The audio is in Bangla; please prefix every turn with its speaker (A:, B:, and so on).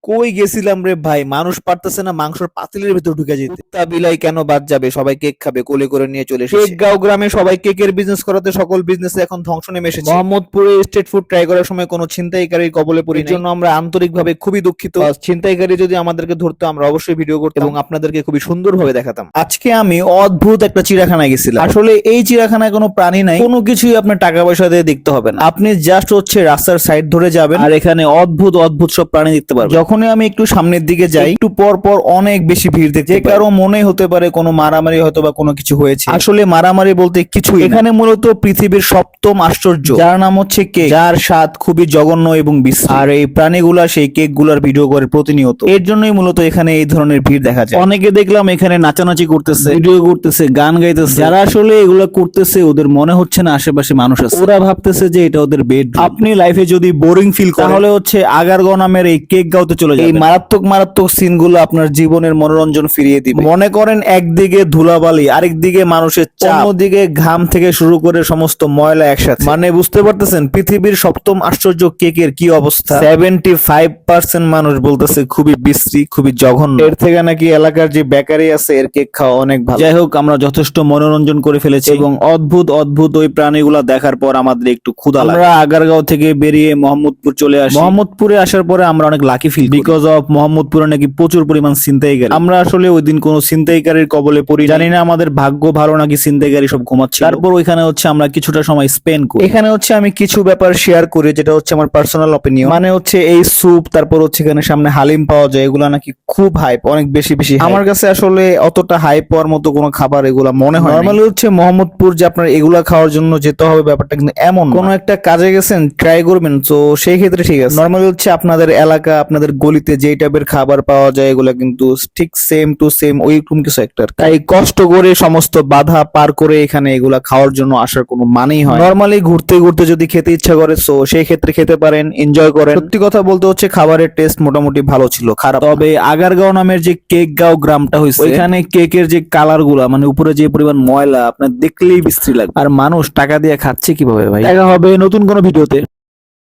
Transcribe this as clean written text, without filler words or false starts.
A: কই গেছিলাম রে ভাই, মানুষ পারতেছে না মাংসের পাতিলের ভিতর ঢুকে যেতে। তা বিলাই কেন বাদ যাবে, সবাই কেক খাবে, কোলে করে নিয়ে চলে এসেছে। গাঁও গ্রামে সবাই কেকের বিজনেস করাতে সকল বিজনেসে এখন ধ্বংস নেমে এসেছে। মোহাম্মদপুরে স্ট্রিট ফুড ট্রাই করার সময় কোনো ছিনতাইকারীর কবলে পড়ি, জন্য আমরা আন্তরিকভাবে খুবই দুঃখিত। ছিনতাইকারী যদি আমাদেরকে ধরতো আমরা অবশ্যই ভিডিও করতাম এবং আপনাদেরকে খুবই সুন্দরভাবে দেখাতাম। আজকে আমি অদ্ভুত একটা চিড়িয়াখানায় গেছিলাম। আসলে এই চিড়িয়াখানায় কোনো প্রাণী নাই, কোনো কিছুই আপনার টাকা পয়সা দিয়ে দেখতে হবে না। আপনি জাস্ট হচ্ছে রাস্তার সাইড ধরে যাবেন আর এখানে অদ্ভুত অদ্ভুত সব প্রাণী দেখতে পারবেন। যখনই আমি একটু সামনের দিকে যাই, একটু পর পর অনেক বেশি ভিড় দেখতে পাই। কারো মনে হতে পারে কোনো মারামারি হয়তো বা কোনো কিছু হয়েছে, আসলে মারামারি বলতে কিছু এখানে মূলত পৃথিবীর সপ্তম আশ্চর্য, যার নাম হচ্ছে কেক, যার স্বাদ খুবই জঘন্য এবং বিশ্রী। আর এই প্রাণীগুলা সেই কেক গুলার ভিডিও করে প্রতিনিয়ত, এর জন্যই মূলত এখানে এই ধরনের ভিড় দেখা যায়। অনেকে দেখলাম এখানে নাচানাচি করতেছে, ভিডিও করতেছে, গান গাইতেছে। যারা আসলে এগুলা করতেছে ওদের মনে হচ্ছে না আশেপাশে মানুষ আছে, ওরা ভাবতেছে যে এটা ওদের বেড। আপনি লাইফে যদি বোরিং ফিল করেন তাহলে হচ্ছে আগারগাঁও নামের এই কেক গাঁওতে চলে যাবেন। এই মারাত্মক মারাত্মক সিন গুলো আপনার জীবনের মনোরঞ্জন ফিরিয়ে দিবে। মনে করেন একদিকে ধুলাবালি, আরেকদিকে মানুষের চাপ, অন্যদিকে ঘাম থেকে শুরু করে সমস্ত ময়লা একসাথে। মানে বুঝতে পারতেছেন পৃথিবীর সপ্তম আশ্চর্য কেকের কি অবস্থা। 75% মানুষ বলতেছে খুবই বিশ্রী, খুবই জঘন্য। এর থেকে নাকি এলাকার যে বেকারি আছে এর কেক খাওয়া অনেক ভালো। যাই হোক, আমরা যথেষ্ট মনোরঞ্জন করে ফেলেছি এবং অদ্ভুত অদ্ভুত ওই প্রাণীগুলা দেখার পর আমাদের একটু ক্ষুধা লাগে। আমরা আগারগাঁও থেকে বেরিয়ে মোহাম্মদপুর চলে আসি। মোহাম্মদপুরে আসার পরে আমরা অনেক লাকি ফিল, বিকজ অফ মোহাম্মদপুরে নাকি প্রচুর পরিমাণ ছিনতাইকারী। আমরা আসলে ওই দিন কোনো ছিনতাইকারীর কবলে পড়ি, জানি না আমাদের ভাগ্য ভালো নাকি ছিনতাইকারী সব ঘুমাচ্ছে। তারপর ওইখানে হচ্ছে আমরা কিছুটা সময় স্পেন্ড করি। এখানে হচ্ছে আমি কিছু ব্যাপার শেয়ার করি যেটা হচ্ছে আমার পার্সোনাল অপিনিয়ন। মানে হচ্ছে এই স্যুপ, তারপর হচ্ছে এখানে সামনে হালিম পাওয়া যায়, এগুলা নাকি খুব হাইপ, অনেক বেশি বেশি hype। আমার কাছে আসলে অতটা হাইপ হওয়ার মতো কোনো খাবার এগুলা মনে হয়। নরমালি হচ্ছে মোহাম্মদপুর যে আপনার এগুলা খাওয়ার জন্য যেতে হবে ব্যাপারটা কিন্তু এমন কোন একটা কাজে গেছেন ট্রাই করবেন, তো সেই ক্ষেত্রে ঠিক আছে। নরমালি হচ্ছে আপনাদের এলাকা, আপনাদের গলিতে যেই টাইপের খাবার পাওয়া যায় এগুলা কিন্তু ঠিক সেম টু সেম ওইরকম কিছু একটা। তাই কষ্ট করে সমস্ত বাধা পার করে এখানে এগুলা খাওয়ার জন্য আসার কোনো মানেই হয়। নরমালি ঘুরতে ঘুরতে যদি খেতে ইচ্ছা করে তো সেই ক্ষেত্রে খেতে পারেন, এনজয় করেন। সত্যি কথা বলতে হচ্ছে খাবারের টেস্ট মোটামুটি ভালো ছিল, খারাপ। তবে আগারগাঁও নামের যে কেক গাঁও গ্রামটা হয়েছে, এখানে কেকের যে কালার গুলা, মানে উপরে যে পরিমাণ ময়লা আপনার দেখলেই বিশ্রী লাগবে। আর মানুষ টাকা দিয়ে খাচ্ছে কিভাবে ভাই? দেখা হবে নতুন কোনো ভিডিওতে।